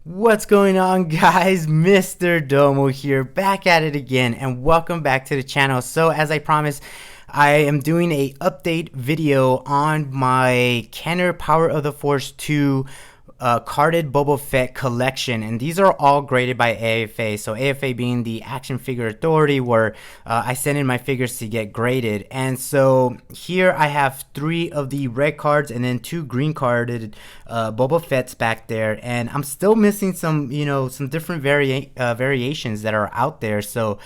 What's going on, guys? Mr. Domo here, back at it again, and welcome back to the channel. So as I promised, I am doing a update video on my Kenner Power of the Force 2 carded Boba Fett collection, and these are all graded by AFA. So AFA being the Action Figure Authority, where I send in my figures to get graded. And so here I have 3 of the red cards and then 2 green carded Boba Fetts back there, and I'm still missing some, some different variations that are out there. So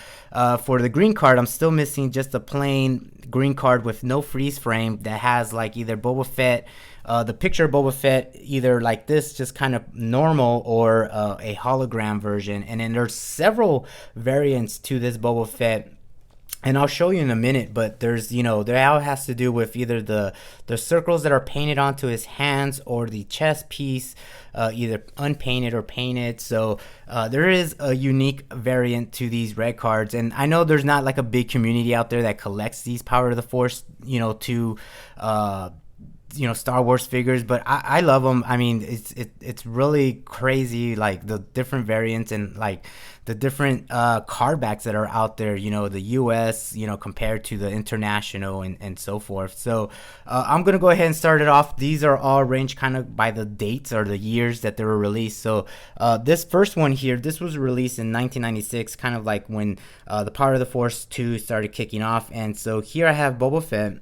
for the green card, I'm still missing just a plain green card with no freeze frame that has like either Boba Fett, the picture of Boba Fett, either like this, just kind of normal, or a hologram version. And then there's several variants to this Boba Fett, and I'll show you in a minute. But there's, that all has to do with either the circles that are painted onto his hands, or the chest piece, either unpainted or painted. So there is a unique variant to these red cards, and I know there's not like a big community out there that collects these Power of the Force, to Star Wars figures, but I love them. I mean, it's really crazy, like the different variants and like the different card backs that are out there, the US, compared to the international, and so forth. So I'm gonna go ahead and start it off. These are all ranged kind of by the dates or the years that they were released. So this first one here, this was released in 1996, kind of like when the Power of the Force 2 started kicking off. And so here I have Boba Fett,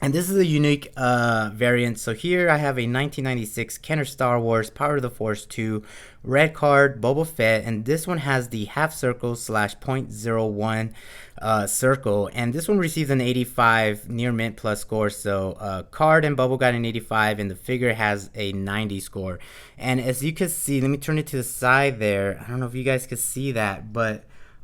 and this is a unique variant. So here I have a 1996 Kenner Star Wars Power of the Force 2 red card Boba Fett, and this one has the half circle / 0.01 circle, and this one received an 85 near mint plus score. So card and bubble got an 85, and the figure has a 90 score. And as you can see, let me turn it to the side there. I don't know if you guys can see that, but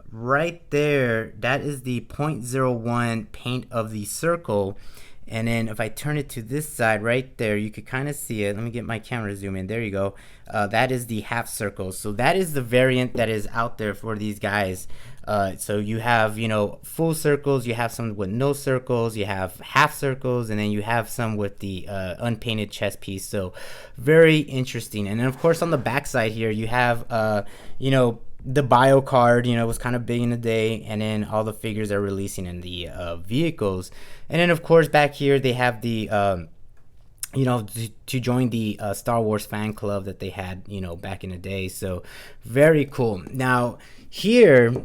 right there, that is the 0.01 paint of the circle. And then if I turn it to this side right there, you could kind of see it. Let me get my camera to zoom in. There you go. That is the half circle. So that is the variant that is out there for these guys. So you have, full circles, you have some with no circles, you have half circles, and then you have some with the unpainted chest piece. So very interesting. And then of course on the back side here, you have, the bio card, was kind of big in the day, and then all the figures are releasing in the vehicles. And then of course back here they have the to join the Star Wars fan club that they had, back in the day. So very cool. Now here,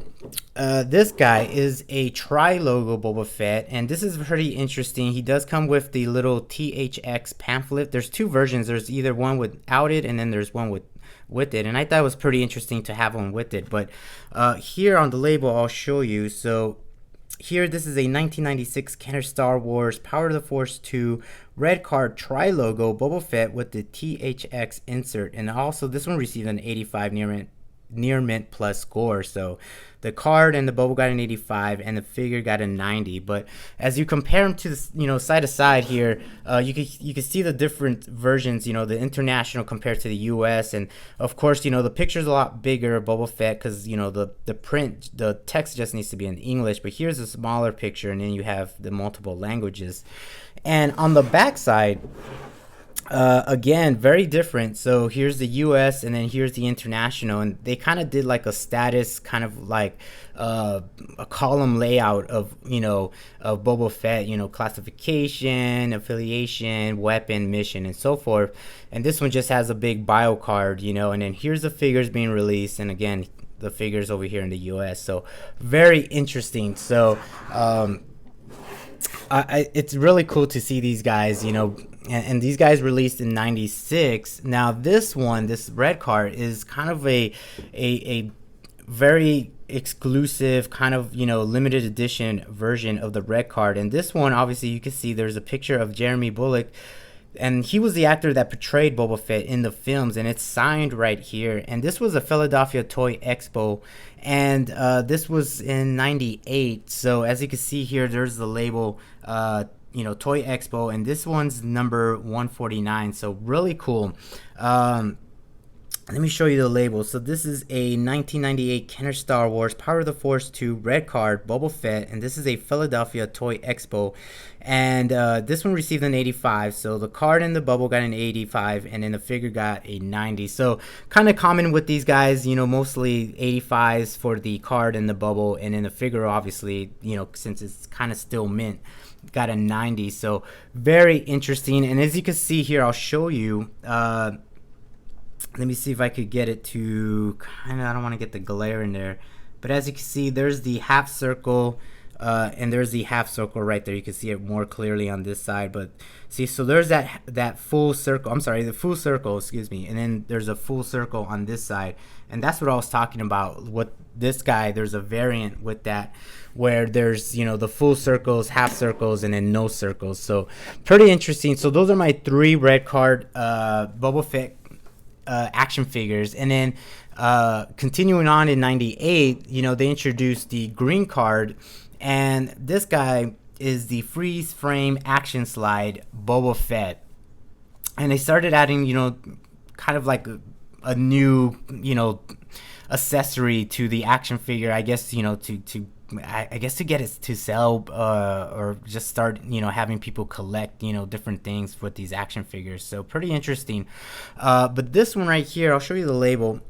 this guy is a tri-logo Boba Fett, and this is pretty interesting. He does come with the little THX pamphlet. There's 2 versions. There's either one without it, and then there's one with it, and I thought it was pretty interesting to have one with it. But here on the label, I'll show you. So here, this is a 1996 Kenner Star Wars Power of the Force 2 red card tri-logo Boba Fett with the THX insert, and also this one received an 85 near mint plus score. So the card and the Boba got an 85, and the figure got a 90. But as you compare them to the, side to side here, you can see the different versions, the international compared to the US. And of course, the picture's a lot bigger of Boba Fett, because the print, the text just needs to be in English. But here's a smaller picture, and then you have the multiple languages. And on the back side, again, very different. So here's the US, and then here's the international, and they kind of did like a status, kind of like a column layout of of Boba Fett, classification, affiliation, weapon, mission, and so forth. And this one just has a big bio card, and then here's the figures being released, and again the figures over here in the US. So very interesting. So it's really cool to see these guys, and these guys released in 96. Now this one, this red card, is kind of a very exclusive kind of limited edition version of the red card. And this one, obviously you can see there's a picture of Jeremy Bulloch, and he was the actor that portrayed Boba Fett in the films, and it's signed right here. And this was a Philadelphia Toy Expo, and this was in 98. So as you can see here, there's the label, Toy Expo, and this one's number 149. So really cool. let me show you the label. So this is a 1998 Kenner Star Wars Power of the Force 2 Red Card Boba Fett, and this is a Philadelphia Toy Expo, and this one received an 85. So the card and the bubble got an 85, and then the figure got a 90. So kind of common with these guys, you know, mostly 85s for the card and the bubble, and then the figure, obviously, you know, since it's kind of still mint, got a 90. So very interesting. And as you can see here, I'll show you. Let me see if I could get it to kind of, I don't want to get the glare in there, but as you can see, there's the half circle, and there's the half circle right there. You can see it more clearly on this side, but see, so there's that full circle, I'm sorry, the full circle, excuse me, and then there's a full circle on this side, and that's what I was talking about. What this guy, there's a variant with that where there's, you know, the full circles, half circles, and then no circles. So pretty interesting. So those are my 3 red card Boba Fett action figures. And then continuing on in 98, you know, they introduced the green card, and this guy is the freeze frame action slide Boba Fett, and they started adding, you know, kind of like a new, you know, accessory to the action figure, I guess, you know, I guess to get it to sell, or just start, you know, having people collect, you know, different things with these action figures. So pretty interesting. But this one right here, I'll show you the label.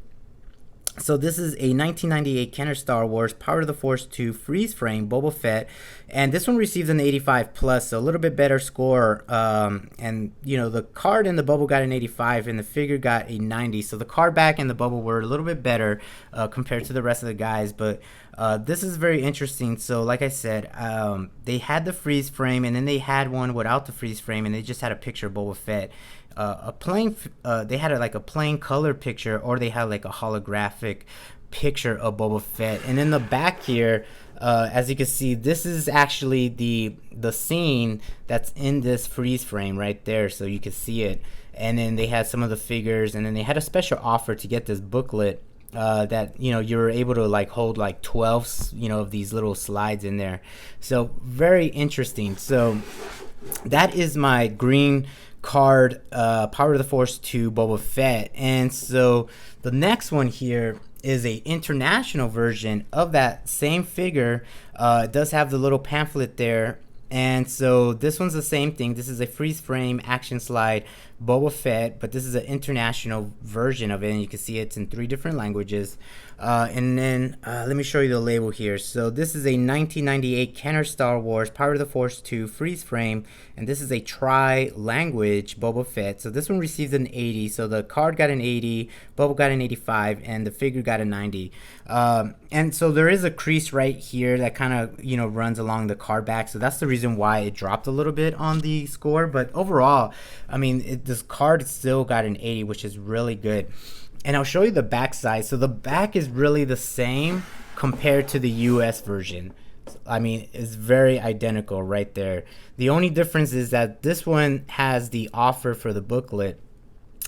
So this is a 1998 Kenner Star Wars Power of the Force 2 freeze frame Boba Fett, and this one received an 85 plus, so a little bit better score. And you know, the card and the bubble got an 85, and the figure got a 90. So the card back and the bubble were a little bit better compared to the rest of the guys. But this is very interesting. So like I said, they had the freeze frame, and then they had one without the freeze frame, and they just had a picture of Boba Fett. A plain, they had like a plain color picture, or they had like a holographic picture of Boba Fett. And in the back here, as you can see, this is actually the scene that's in this freeze frame right there, so you can see it. And then they had some of the figures, and then they had a special offer to get this booklet, that, you know, you were able to like hold like 12, you know, of these little slides in there. So very interesting. So that is my green card Power of the Force 2 Boba Fett. And so the next one here is a international version of that same figure. It does have the little pamphlet there, and so this one's the same thing. This is a freeze frame action slide Boba Fett, but this is an international version of it, and you can see it's in 3 different languages. And then let me show you the label here. So this is a 1998 Kenner Star Wars Power of the Force 2 freeze frame, and this is a tri-language Boba Fett. So this one received an 80. So the card got an 80, Boba got an 85, and the figure got a 90. And so there is a crease right here that kind of, you know, runs along the card back. So that's the reason why it dropped a little bit on the score. But overall, I mean, this card still got an 80, which is really good. And I'll show you the back side. So the back is really the same compared to the US version. I mean, it's very identical right there. The only difference is that this one has the offer for the booklet,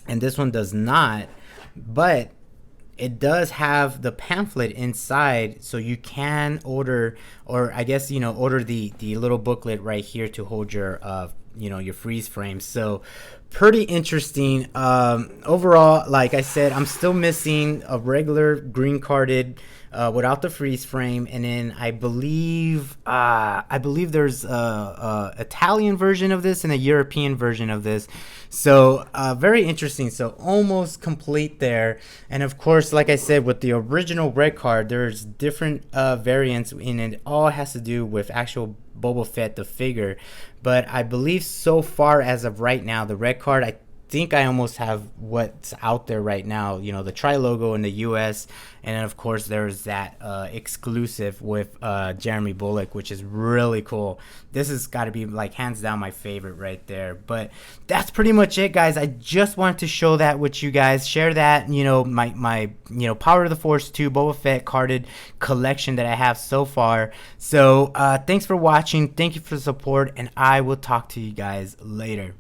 and this one does not. But it does have the pamphlet inside, so you can order, or I guess, you know, order the little booklet right here to hold your you know, your freeze frame. So pretty interesting. Overall, like I said, I'm still missing a regular green carded without the freeze frame, and then I believe there's a Italian version of this and a European version of this. So very interesting. So almost complete there. And of course, like I said, with the original red card, there's different variants, and it all has to do with actual Boba Fett, the figure. But I believe so far as of right now, the red card, I think I almost have what's out there right now, you know, the tri logo in the US, and then of course there's that exclusive with Jeremy Bullock, which is really cool. This has got to be like hands down my favorite right there. But that's pretty much it, guys. I just wanted to show that with you guys, share that, you know, my you know, Power of the Force 2 Boba Fett carded collection that I have so far. So thanks for watching, thank you for the support, and I will talk to you guys later.